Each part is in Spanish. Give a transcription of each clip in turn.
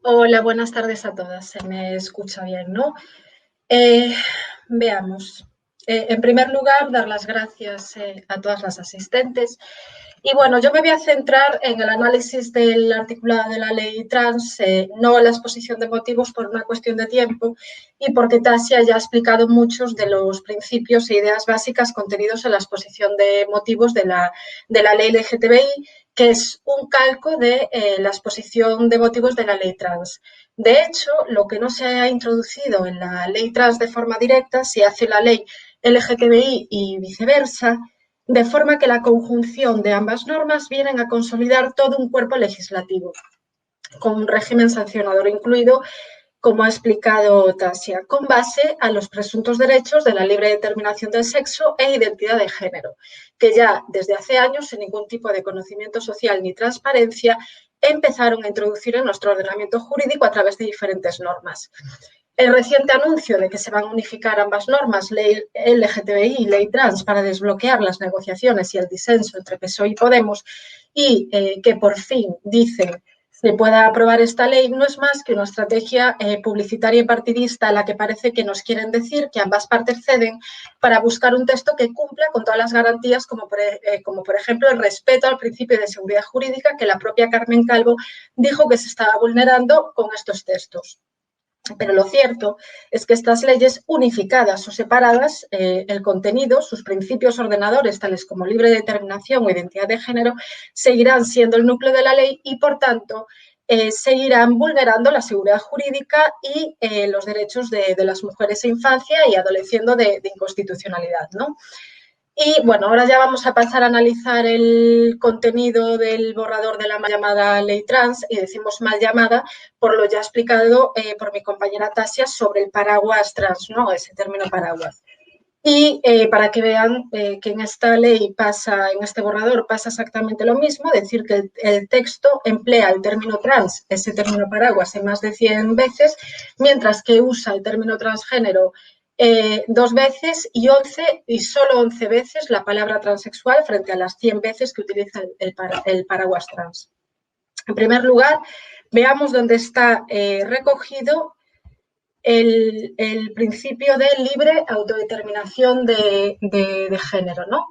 Hola, buenas tardes a todas. Se me escucha bien, ¿no? Eh, Veamos. En primer lugar, dar las gracias a todas las asistentes. Y bueno, yo me voy a centrar en el análisis del articulado de la ley trans, no en la exposición de motivos por una cuestión de tiempo y porque Tasia ya ha explicado muchos de los principios e ideas básicas contenidos en la exposición de motivos de la ley LGTBI, que es un calco de la exposición de motivos de la ley trans. De hecho, lo que no se ha introducido en la ley trans de forma directa se hace en la ley LGTBI y viceversa, de forma que la conjunción de ambas normas vienen a consolidar todo un cuerpo legislativo, con un régimen sancionador incluido, como ha explicado Tasia, con base a los presuntos derechos de la libre determinación del sexo e identidad de género, que ya desde hace años, sin ningún tipo de conocimiento social ni transparencia, empezaron a introducir en nuestro ordenamiento jurídico a través de diferentes normas. El reciente anuncio de que se van a unificar ambas normas, ley LGTBI y ley trans, para desbloquear las negociaciones y el disenso entre PSOE y Podemos, y que por fin dicen se pueda aprobar esta ley, no es más que una estrategia publicitaria y partidista a la que parece que nos quieren decir que ambas partes ceden para buscar un texto que cumpla con todas las garantías, como por ejemplo el respeto al principio de seguridad jurídica que la propia Carmen Calvo dijo que se estaba vulnerando con estos textos. Pero lo cierto es que estas leyes unificadas o separadas, el contenido, sus principios ordenadores, tales como libre determinación o identidad de género, seguirán siendo el núcleo de la ley y, por tanto, seguirán vulnerando la seguridad jurídica y los derechos de las mujeres e infancia y adoleciendo de inconstitucionalidad, ¿no? Y bueno, ahora ya vamos a pasar a analizar el contenido del borrador de la mal llamada ley trans, y decimos mal llamada por lo ya explicado por mi compañera Tasia sobre el paraguas trans, ¿no? Ese término paraguas. Y para que vean que en esta ley pasa, en este borrador pasa exactamente lo mismo, decir que el texto emplea el término trans, ese término paraguas, en más de 100 veces, mientras que usa el término transgénero 2 veces y solo 11 veces la palabra transexual frente a las 100 veces que utiliza el paraguas trans. En primer lugar, veamos dónde está recogido el principio de libre autodeterminación de género, ¿no?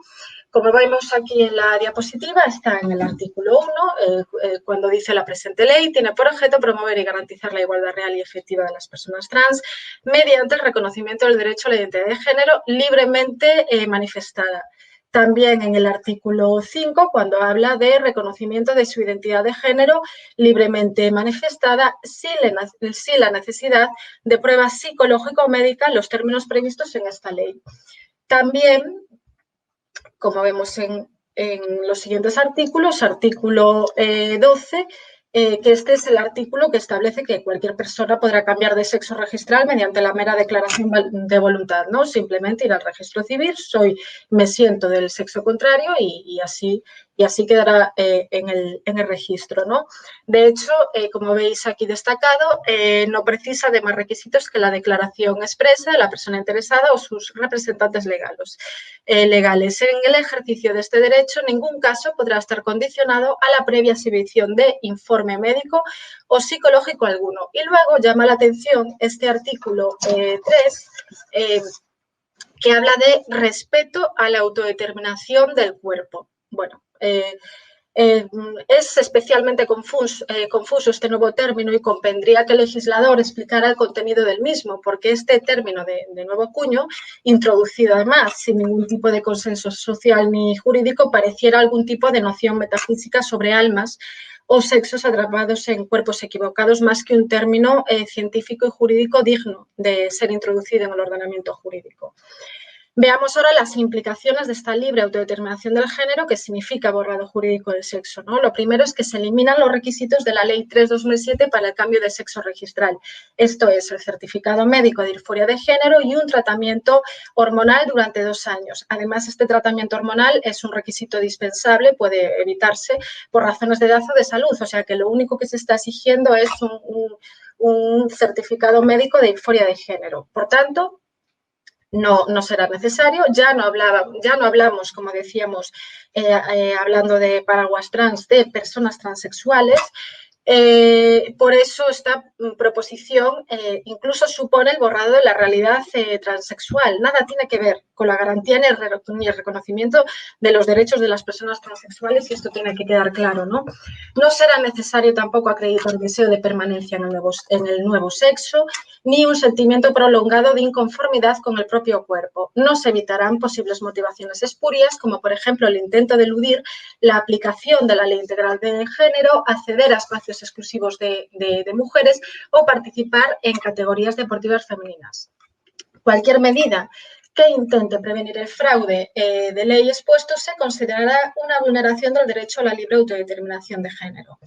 Como vemos aquí en la diapositiva, está en el artículo 1, cuando dice la presente ley tiene por objeto promover y garantizar la igualdad real y efectiva de las personas trans mediante el reconocimiento del derecho a la identidad de género libremente manifestada. También en el artículo 5, cuando habla de reconocimiento de su identidad de género libremente manifestada sin la necesidad de prueba psicológica o médica en los términos previstos en esta ley. También, como vemos en los siguientes artículos, artículo 12, que este es el artículo que establece que cualquier persona podrá cambiar de sexo registral mediante la mera declaración de voluntad, ¿no? Simplemente ir al registro civil, me siento del sexo contrario y así quedará en el registro, ¿no? De hecho, como veis aquí destacado, no precisa de más requisitos que la declaración expresa de la persona interesada o sus representantes legales. En el ejercicio de este derecho, en ningún caso podrá estar condicionado a la previa exhibición de informe médico o psicológico alguno. Y luego llama la atención este artículo 3, que habla de respeto a la autodeterminación del cuerpo. Bueno, es especialmente confuso este nuevo término y convendría que el legislador explicara el contenido del mismo, porque este término de nuevo cuño, introducido además sin ningún tipo de consenso social ni jurídico, pareciera algún tipo de noción metafísica sobre almas o sexos atrapados en cuerpos equivocados, más que un término científico y jurídico digno de ser introducido en el ordenamiento jurídico. Veamos ahora las implicaciones de esta libre autodeterminación del género, que significa borrado jurídico del sexo, ¿no? Lo primero es que se eliminan los requisitos de la Ley 3/2007 para el cambio de sexo registral. Esto es el certificado médico de disforia de género y un tratamiento hormonal durante 2 años. Además, este tratamiento hormonal es un requisito dispensable, puede evitarse por razones de edad o de salud, o sea que lo único que se está exigiendo es un certificado médico de disforia de género. Por tanto, no será necesario. Ya no hablamos, como decíamos, hablando de paraguas trans, de personas transexuales, Por eso esta proposición incluso supone el borrado de la realidad transexual. Nada tiene que ver con la garantía ni el reconocimiento de los derechos de las personas transexuales, y esto tiene que quedar claro, ¿no? No será necesario tampoco acreditar deseo de permanencia en el nuevo sexo, ni un sentimiento prolongado de inconformidad con el propio cuerpo. No se evitarán posibles motivaciones espurias, como por ejemplo el intento de eludir la aplicación de la Ley Integral de Género, acceder a espacios exclusivos de mujeres o participar en categorías deportivas femeninas. Cualquier medida que intente prevenir el fraude de ley expuesto se considerará una vulneración del derecho a la libre autodeterminación de género.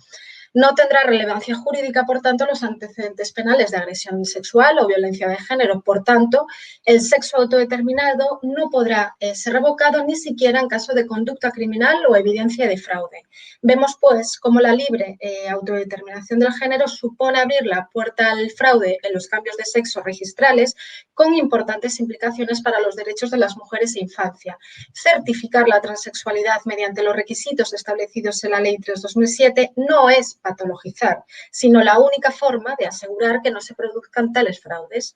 No tendrá relevancia jurídica, por tanto, los antecedentes penales de agresión sexual o violencia de género. Por tanto, el sexo autodeterminado no podrá ser revocado ni siquiera en caso de conducta criminal o evidencia de fraude. Vemos, pues, cómo la libre autodeterminación del género supone abrir la puerta al fraude en los cambios de sexo registrales, con importantes implicaciones para los derechos de las mujeres e infancia. Certificar la transexualidad mediante los requisitos establecidos en la Ley 3/2007 no es patologizar, sino la única forma de asegurar que no se produzcan tales fraudes.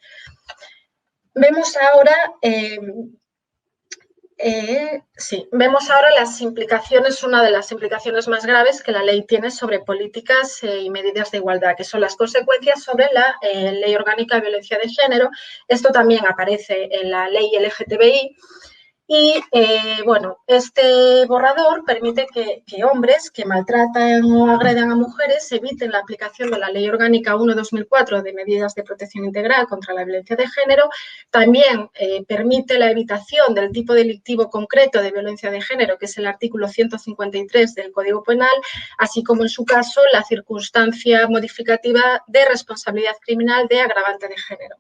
Vemos ahora las implicaciones, una de las implicaciones más graves que la ley tiene sobre políticas y medidas de igualdad, que son las consecuencias sobre la Ley Orgánica de Violencia de Género. Esto también aparece en la ley LGTBI. Y, bueno, este borrador permite que hombres que maltratan o agredan a mujeres eviten la aplicación de la Ley Orgánica 1/2004 de medidas de protección integral contra la violencia de género. También permite la evitación del tipo delictivo concreto de violencia de género, que es el artículo 153 del Código Penal, así como, en su caso, la circunstancia modificativa de responsabilidad criminal de agravante de género.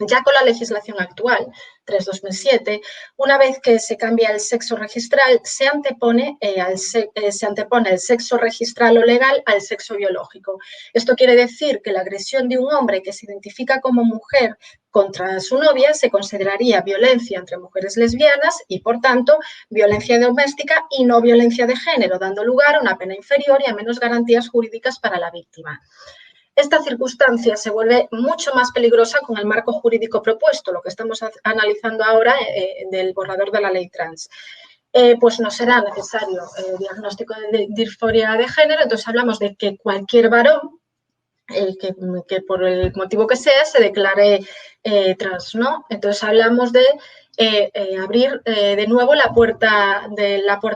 Ya con la legislación actual, 3/2007, una vez que se cambia el sexo registral, se antepone el sexo registral o legal al sexo biológico. Esto quiere decir que la agresión de un hombre que se identifica como mujer contra su novia se consideraría violencia entre mujeres lesbianas y, por tanto, violencia doméstica y no violencia de género, dando lugar a una pena inferior y a menos garantías jurídicas para la víctima. Esta circunstancia se vuelve mucho más peligrosa con el marco jurídico propuesto, lo que estamos analizando ahora del borrador de la ley trans. Pues no será necesario diagnóstico de disforia de género, entonces hablamos de que cualquier varón que por el motivo que sea se declare trans, ¿no? Entonces hablamos de abrir de nuevo la puerta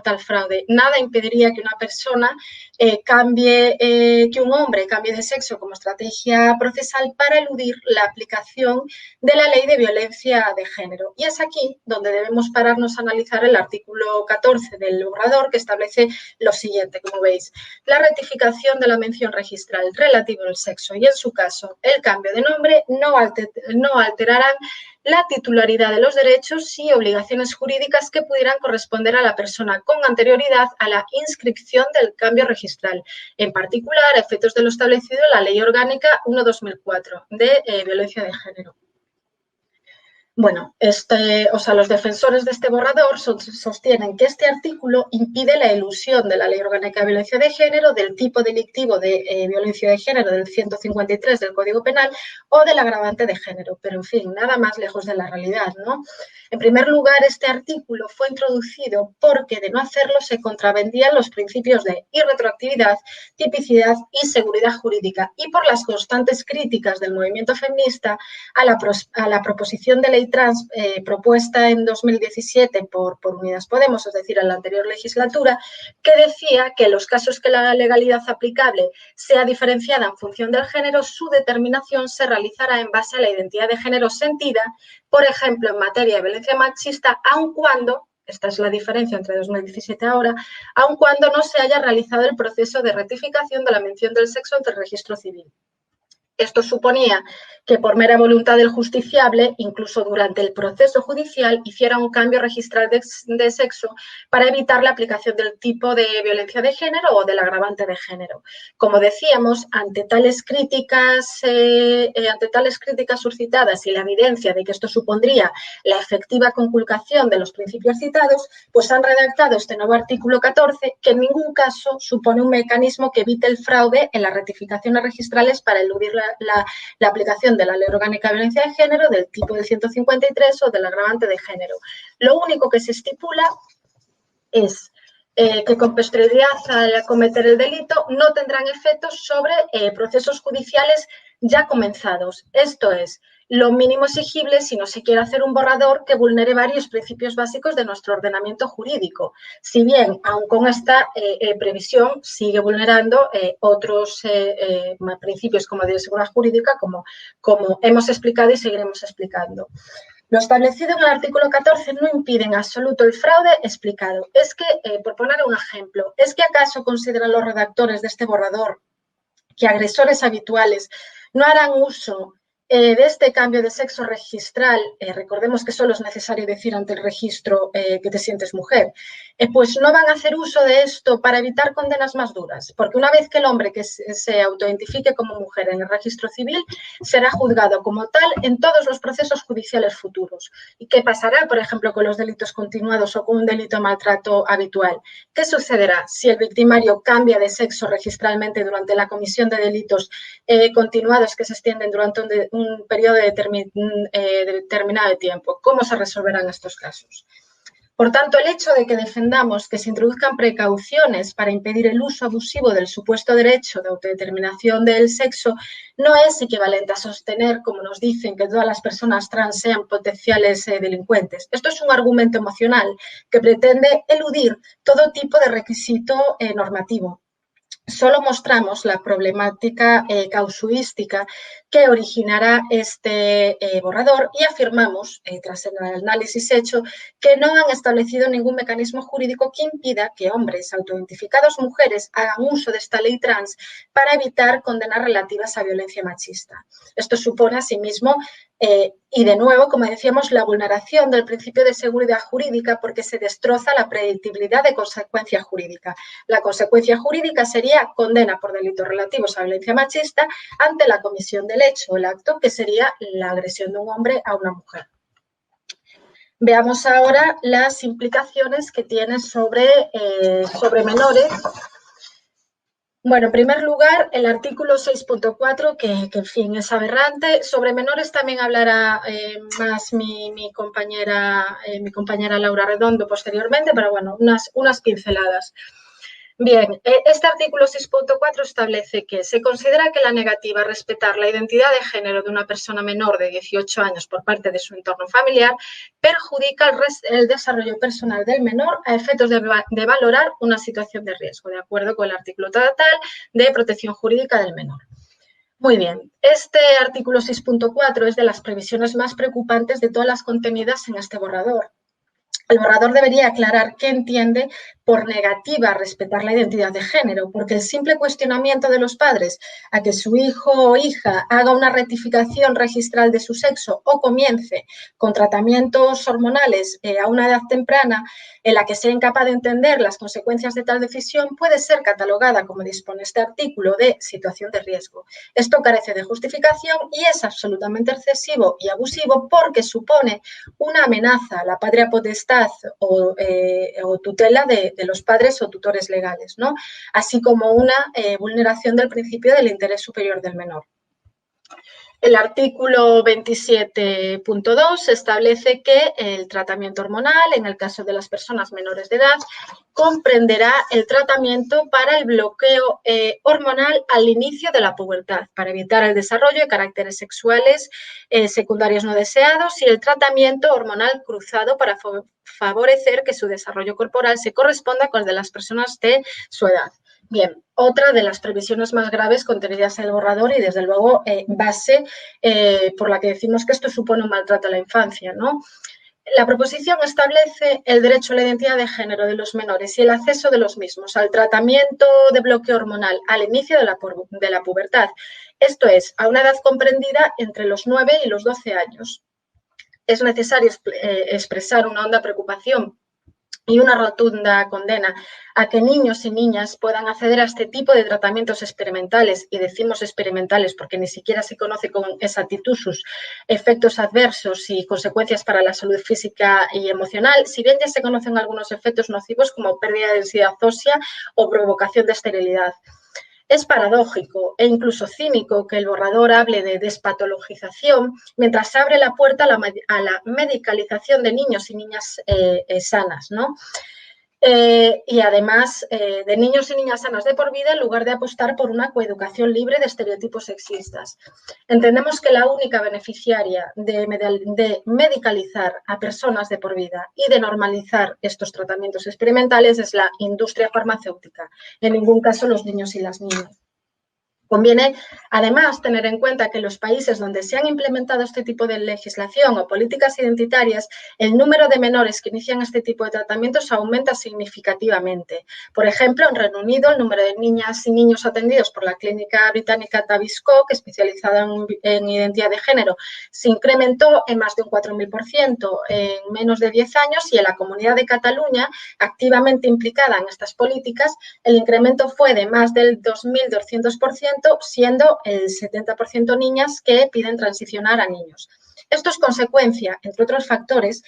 al fraude. Nada impediría que una persona que un hombre cambie de sexo como estrategia procesal para eludir la aplicación de la ley de violencia de género. Y es aquí donde debemos pararnos a analizar el artículo 14 del borrador, que establece lo siguiente, como veis: la rectificación de la mención registral relativa al sexo y, en su caso, el cambio de nombre no alterarán la titularidad de los derechos y obligaciones jurídicas que pudieran corresponder a la persona con anterioridad a la inscripción del cambio registral, en particular a efectos de lo establecido en la Ley Orgánica 1/2004 de violencia de género. Bueno, los defensores de este borrador sostienen que este artículo impide la elusión de la Ley Orgánica de Violencia de Género, del tipo delictivo de violencia de género del 153 del Código Penal o del agravante de género, pero, en fin, nada más lejos de la realidad, ¿no? En primer lugar, este artículo fue introducido porque, de no hacerlo, se contravendían los principios de irretroactividad, tipicidad y seguridad jurídica, y por las constantes críticas del movimiento feminista a la proposición de ley trans propuesta en 2017 por Unidas Podemos, es decir, en la anterior legislatura, que decía que en los casos que la legalidad aplicable sea diferenciada en función del género, su determinación se realizará en base a la identidad de género sentida, por ejemplo, en materia de violencia machista, aun cuando, esta es la diferencia entre 2017 y ahora, aun cuando no se haya realizado el proceso de rectificación de la mención del sexo ante el registro civil. Esto suponía que por mera voluntad del justiciable, incluso durante el proceso judicial, hiciera un cambio registral de sexo para evitar la aplicación del tipo de violencia de género o del agravante de género. Como decíamos, ante tales críticas suscitadas y la evidencia de que esto supondría la efectiva conculcación de los principios citados, pues han redactado este nuevo artículo 14 que en ningún caso supone un mecanismo que evite el fraude en las rectificaciones registrales para eludir la aplicación de la Ley Orgánica de Violencia de Género, del tipo del 153 o del agravante de género. Lo único que se estipula es que con posterioridad al cometer el delito no tendrán efectos sobre procesos judiciales ya comenzados. Esto es, lo mínimo exigible si no se quiere hacer un borrador que vulnere varios principios básicos de nuestro ordenamiento jurídico. Si bien, aun con esta previsión, sigue vulnerando otros principios como de seguridad jurídica, como hemos explicado y seguiremos explicando. Lo establecido en el artículo 14 no impide en absoluto el fraude explicado. Es que, por poner un ejemplo, ¿es que acaso consideran los redactores de este borrador que agresores habituales no harán uso de este cambio de sexo registral? Recordemos que solo es necesario decir ante el registro que te sientes mujer. Pues no van a hacer uso de esto para evitar condenas más duras, porque una vez que el hombre que se autoidentifique como mujer en el registro civil será juzgado como tal en todos los procesos judiciales futuros. ¿Y qué pasará, por ejemplo, con los delitos continuados o con un delito de maltrato habitual? ¿Qué sucederá si el victimario cambia de sexo registralmente durante la comisión de delitos continuados que se extienden durante un periodo determinado de tiempo? ¿Cómo se resolverán estos casos? Por tanto, el hecho de que defendamos que se introduzcan precauciones para impedir el uso abusivo del supuesto derecho de autodeterminación del sexo no es equivalente a sostener, como nos dicen, que todas las personas trans sean potenciales delincuentes. Esto es un argumento emocional que pretende eludir todo tipo de requisito normativo. Solo mostramos la problemática casuística que originará este borrador y afirmamos, tras el análisis hecho, que no han establecido ningún mecanismo jurídico que impida que hombres autoidentificados mujeres hagan uso de esta ley trans para evitar condenas relativas a violencia machista. Esto supone, asimismo, y de nuevo, como decíamos, la vulneración del principio de seguridad jurídica porque se destroza la predictibilidad de consecuencia jurídica. La consecuencia jurídica sería condena por delitos relativos a violencia machista ante la comisión del hecho o el acto, que sería la agresión de un hombre a una mujer. Veamos ahora las implicaciones que tiene sobre menores. Bueno, en primer lugar, el artículo 6.4, que en fin es aberrante. Sobre menores también hablará más mi compañera Laura Redondo posteriormente, pero bueno, unas pinceladas. Bien, este artículo 6.4 establece que se considera que la negativa a respetar la identidad de género de una persona menor de 18 años por parte de su entorno familiar perjudica el desarrollo personal del menor a efectos de valorar una situación de riesgo, de acuerdo con el artículo tal de protección jurídica del menor. Muy bien, este artículo 6.4 es de las previsiones más preocupantes de todas las contenidas en este borrador. El borrador debería aclarar qué entiende por negativa a respetar la identidad de género, porque el simple cuestionamiento de los padres a que su hijo o hija haga una rectificación registral de su sexo o comience con tratamientos hormonales a una edad temprana en la que sea incapaz de entender las consecuencias de tal decisión puede ser catalogada, como dispone este artículo, de situación de riesgo. Esto carece de justificación y es absolutamente excesivo y abusivo porque supone una amenaza a la patria potestad o tutela de los padres o tutores legales, ¿no? Así como una vulneración del principio del interés superior del menor. El artículo 27.2 establece que el tratamiento hormonal, en el caso de las personas menores de edad, comprenderá el tratamiento para el bloqueo hormonal al inicio de la pubertad, para evitar el desarrollo de caracteres sexuales secundarios no deseados y el tratamiento hormonal cruzado para favorecer que su desarrollo corporal se corresponda con el de las personas de su edad. Bien, otra de las previsiones más graves contenidas en el borrador y, desde luego, base por la que decimos que esto supone un maltrato a la infancia, ¿no? La proposición establece el derecho a la identidad de género de los menores y el acceso de los mismos al tratamiento de bloqueo hormonal al inicio de la pubertad, esto es, a una edad comprendida entre los 9 y los 12 años. Es necesario expresar una honda preocupación y una rotunda condena a que niños y niñas puedan acceder a este tipo de tratamientos experimentales, y decimos experimentales porque ni siquiera se conoce con exactitud sus efectos adversos y consecuencias para la salud física y emocional, si bien ya se conocen algunos efectos nocivos como pérdida de densidad ósea o provocación de esterilidad. Es paradójico e incluso cínico que el borrador hable de despatologización mientras abre la puerta a la medicalización de niños y niñas sanas, ¿no? Y además de niños y niñas sanas de por vida en lugar de apostar por una coeducación libre de estereotipos sexistas. Entendemos que la única beneficiaria de medicalizar a personas de por vida y de normalizar estos tratamientos experimentales es la industria farmacéutica, en ningún caso los niños y las niñas. Conviene, además, tener en cuenta que en los países donde se han implementado este tipo de legislación o políticas identitarias, el número de menores que inician este tipo de tratamientos aumenta significativamente. Por ejemplo, en Reino Unido, el número de niñas y niños atendidos por la clínica británica Tavistock, especializada en identidad de género, se incrementó en más de un 4.000% en menos de 10 años, y en la Comunidad de Cataluña, activamente implicada en estas políticas, el incremento fue de más del 2.200%, siendo el 70% niñas que piden transicionar a niños. Esto es consecuencia, entre otros factores,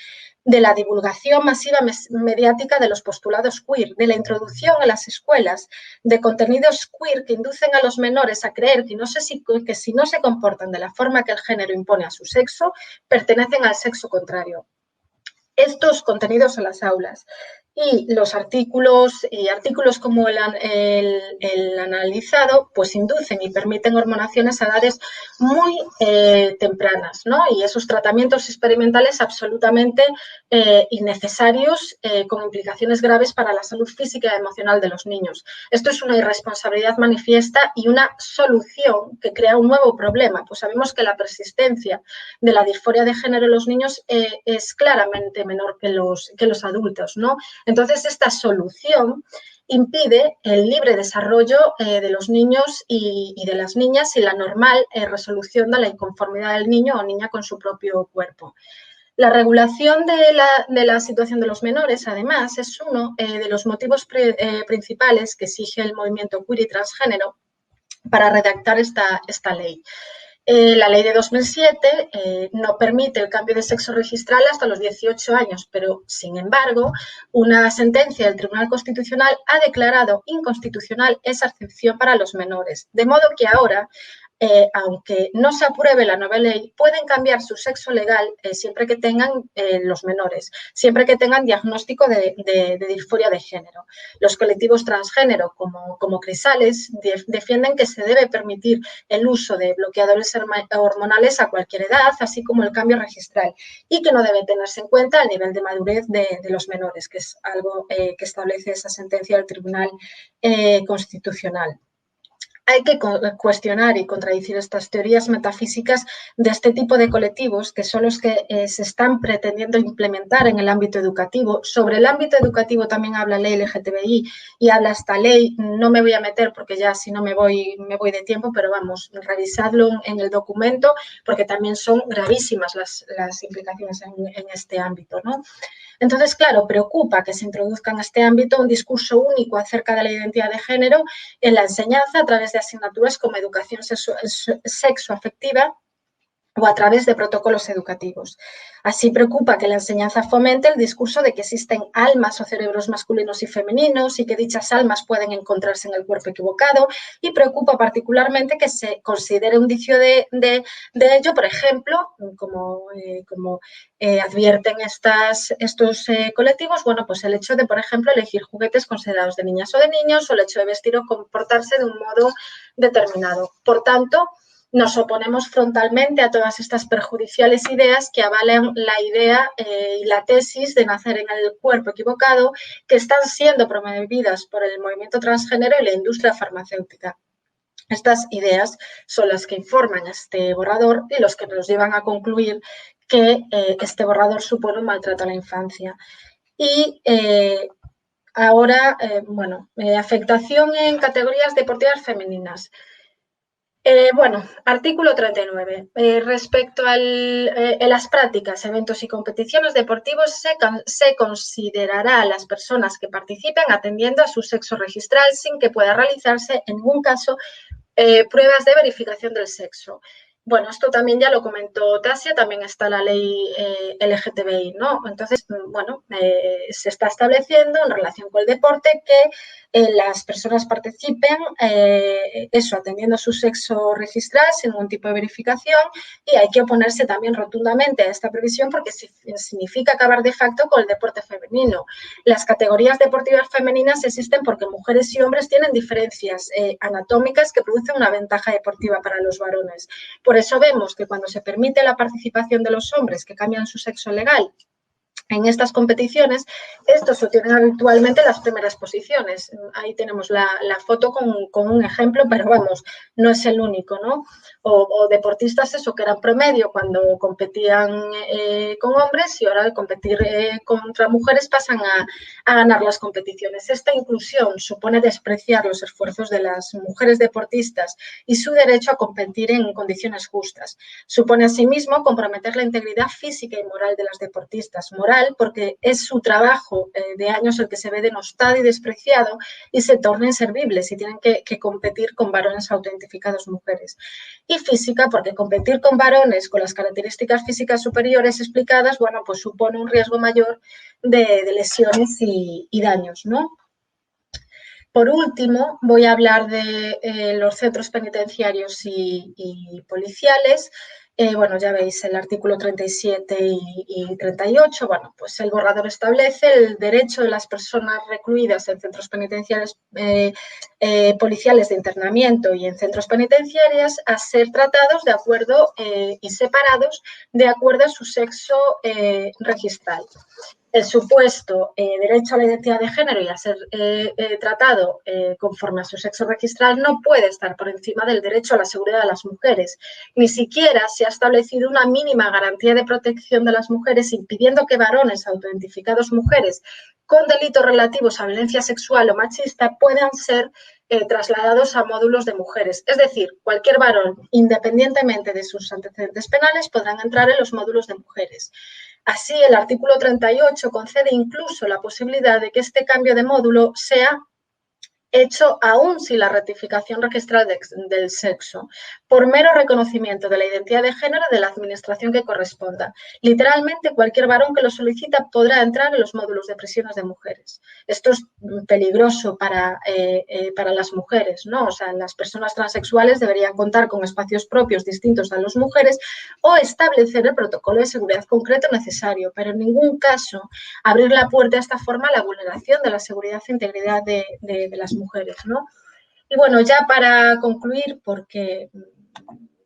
de la divulgación masiva mediática de los postulados queer, de la introducción en las escuelas de contenidos queer que inducen a los menores a creer que si no se comportan de la forma que el género impone a su sexo, pertenecen al sexo contrario. Estos contenidos en las aulas y los artículos como el analizado, pues inducen y permiten hormonaciones a edades muy tempranas, ¿no? Y esos tratamientos experimentales absolutamente innecesarios, con implicaciones graves para la salud física y emocional de los niños. Esto es una irresponsabilidad manifiesta y una solución que crea un nuevo problema, pues sabemos que la persistencia de la disforia de género en los niños es claramente menor que los adultos, ¿no? Entonces, esta solución impide el libre desarrollo de los niños y de las niñas y la normal resolución de la inconformidad del niño o niña con su propio cuerpo. La regulación de la situación de los menores, además, es uno de los motivos principales que exige el movimiento queer y transgénero para redactar esta ley. La ley de 2007 no permite el cambio de sexo registral hasta los 18 años, pero, sin embargo, una sentencia del Tribunal Constitucional ha declarado inconstitucional esa excepción para los menores, de modo que ahora, aunque no se apruebe la nueva ley, pueden cambiar su sexo legal siempre que tengan los menores, siempre que tengan diagnóstico de disforia de género. Los colectivos transgénero, como Crisales, defienden que se debe permitir el uso de bloqueadores hormonales a cualquier edad, así como el cambio registral, y que no debe tenerse en cuenta el nivel de madurez de los menores, que es algo que establece esa sentencia del Tribunal Constitucional. Hay que cuestionar y contradecir estas teorías metafísicas de este tipo de colectivos, que son los que se están pretendiendo implementar en el ámbito educativo. Sobre el ámbito educativo también habla la ley LGTBI y habla esta ley. No me voy a meter porque ya si no me voy de tiempo, pero vamos, revisadlo en el documento porque también son gravísimas las implicaciones en este ámbito, ¿no? Entonces, claro, preocupa que se introduzca en este ámbito un discurso único acerca de la identidad de género en la enseñanza a través de asignaturas como educación sexoafectiva o a través de protocolos educativos. Así preocupa que la enseñanza fomente el discurso de que existen almas o cerebros masculinos y femeninos y que dichas almas pueden encontrarse en el cuerpo equivocado, y preocupa particularmente que se considere un indicio de ello, por ejemplo, como advierten estos colectivos, bueno, pues el hecho de, por ejemplo, elegir juguetes considerados de niñas o de niños, o el hecho de vestir o comportarse de un modo determinado. Por tanto, nos oponemos frontalmente a todas estas perjudiciales ideas que avalan la idea y la tesis de nacer en el cuerpo equivocado, que están siendo promovidas por el movimiento transgénero y la industria farmacéutica. Estas ideas son las que informan este borrador y los que nos llevan a concluir que este borrador supone un maltrato a la infancia. Y ahora, afectación en categorías deportivas femeninas. Artículo 39. Respecto a las prácticas, eventos y competiciones deportivos, se considerará a las personas que participen atendiendo a su sexo registral sin que pueda realizarse en ningún caso pruebas de verificación del sexo. Bueno, esto también ya lo comentó Tasia, también está la ley LGTBI, ¿no? Entonces, se está estableciendo en relación con el deporte que las personas participen, atendiendo a su sexo registral sin ningún tipo de verificación, y hay que oponerse también rotundamente a esta previsión porque significa acabar de facto con el deporte femenino. Las categorías deportivas femeninas existen porque mujeres y hombres tienen diferencias anatómicas que producen una ventaja deportiva para los varones. Por eso vemos que cuando se permite la participación de los hombres que cambian su sexo legal en estas competiciones, estos obtienen habitualmente las primeras posiciones. Ahí tenemos la foto con un ejemplo, pero vamos, no es el único, ¿no? O deportistas que eran promedio cuando competían con hombres y ahora al competir contra mujeres pasan a ganar las competiciones. Esta inclusión supone despreciar los esfuerzos de las mujeres deportistas y su derecho a competir en condiciones justas. Supone asimismo comprometer la integridad física y moral de las deportistas, porque es su trabajo de años el que se ve denostado y despreciado y se torna inservible si tienen que competir con varones autoidentificados mujeres. Y física, porque competir con varones con las características físicas superiores explicadas, pues supone un riesgo mayor de lesiones y daños, ¿no? Por último, voy a hablar de los centros penitenciarios y policiales. Ya veis el artículo 37 y 38. Pues el borrador establece el derecho de las personas recluidas en centros penitenciarios policiales de internamiento y en centros penitenciarios a ser tratados de acuerdo y separados de acuerdo a su sexo registral. El supuesto derecho a la identidad de género y a ser tratado conforme a su sexo registral no puede estar por encima del derecho a la seguridad de las mujeres. Ni siquiera se ha establecido una mínima garantía de protección de las mujeres, impidiendo que varones autoidentificados mujeres con delitos relativos a violencia sexual o machista puedan ser trasladados a módulos de mujeres. Es decir, cualquier varón, independientemente de sus antecedentes penales, podrán entrar en los módulos de mujeres. Así, el artículo 38 concede incluso la posibilidad de que este cambio de módulo sea hecho aún sin la rectificación registral del sexo, por mero reconocimiento de la identidad de género de la administración que corresponda. Literalmente, cualquier varón que lo solicita podrá entrar en los módulos de prisiones de mujeres. Esto es peligroso para las mujeres, ¿no? O sea, las personas transexuales deberían contar con espacios propios distintos a las mujeres o establecer el protocolo de seguridad concreto necesario, pero en ningún caso abrir la puerta de esta forma a la vulneración de la seguridad e integridad de las mujeres, ¿no? Y bueno, ya para concluir, porque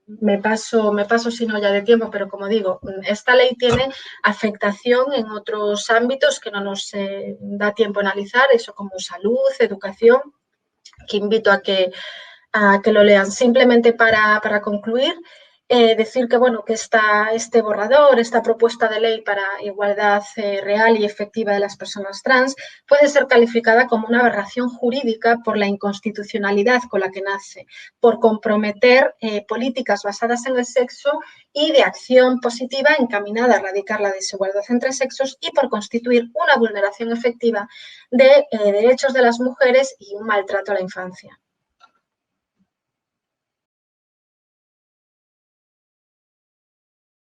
me paso si no ya de tiempo, pero como digo, esta ley tiene afectación en otros ámbitos que no nos da tiempo a analizar, eso como salud, educación, que invito a que lo lean. Simplemente para concluir, decir que este borrador, esta propuesta de ley para igualdad real y efectiva de las personas trans puede ser calificada como una aberración jurídica por la inconstitucionalidad con la que nace, por comprometer políticas basadas en el sexo y de acción positiva encaminada a erradicar la desigualdad entre sexos y por constituir una vulneración efectiva de derechos de las mujeres y un maltrato a la infancia.